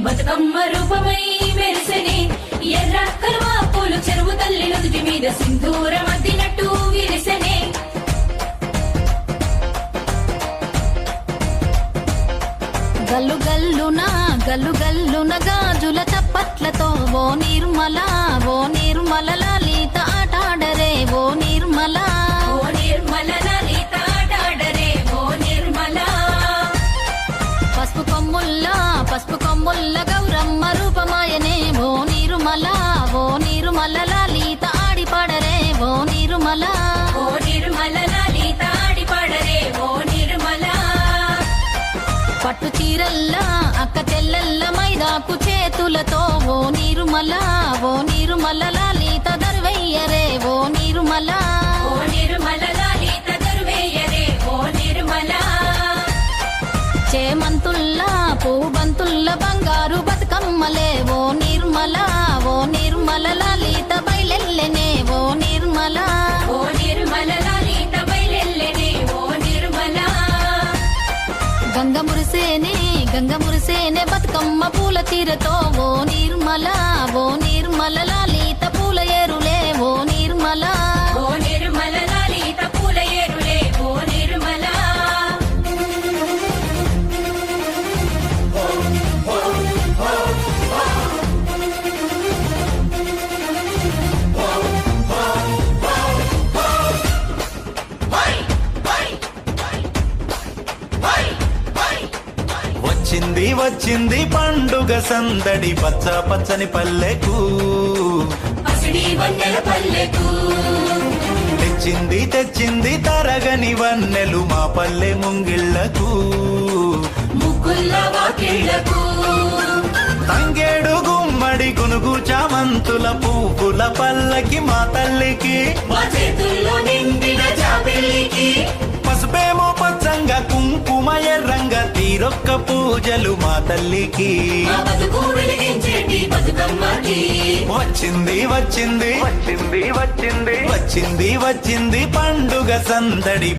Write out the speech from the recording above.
బతుకమ్మ రూపమై మెరిసెనే ఎర్ర కలువ పూలు చెరువు తల్లి నుదుటి మీద సింధూరం అద్దినట్టు విరిసెనే గల్లు గల్లున గాజుల చప్పట్లతో ఓ నిర్మల లలిత ఆటాడరే ఓ నిర్మల లలిత ఆటాడరే ఓ నిర్మల పసుపు కొమ్ముల్ల గౌరమ్మ రూపమాయనే ఓ నిర్మల లలిత ఆడి పాడరే ఓ నిర్మల లలిత ఆడి పాడరే ఓ నిర్మల పట్టు చీరల్లా అక్క తెల్లల్ల మైదాకు చేతులతో ఓ నిర్మల లలిత దర్వయ్యరే ఓ నిర్మల లలిత దర్వయ్యరే ఓ నిర్మల చేమంతుల్లా పూబంతుల్ల బంగారు బతుకమ్మలే ఓ నిర్మల లలిత బయలెల్లెనే ఓ నిర్మల లలిత బయలెల్లెనే ఓ నిర్మల గంగ మురిసేనే బతుకమ్మ పూల తీరతో ఓ నిర్మల వచ్చింది పండుగ సందడి పచ్చ పచ్చని పల్లెకు పసిడి వన్నెల పల్లెకు తెచ్చింది తరగని వన్నెలు మా పల్లె ముంగిళ్లకు ముగ్గుల్ల వాకిళ్లకు తంగేడు గుమ్మడి గునుగు చామంతుల పువ్వుల పల్లకి మా తల్లికి మా చేతుల్లో నిండిన జాబిల్లికి పసుపేమో పచ్చంగా కుంకుమ ఎర్రంగా తీరొక్క పూజలు మా తల్లికి మా బతుకు వెలిగించేటి బతుకమ్మకి వచ్చింది వచ్చింది వచ్చింది వచ్చింది వచ్చింది వచ్చింది పండుగ సందడి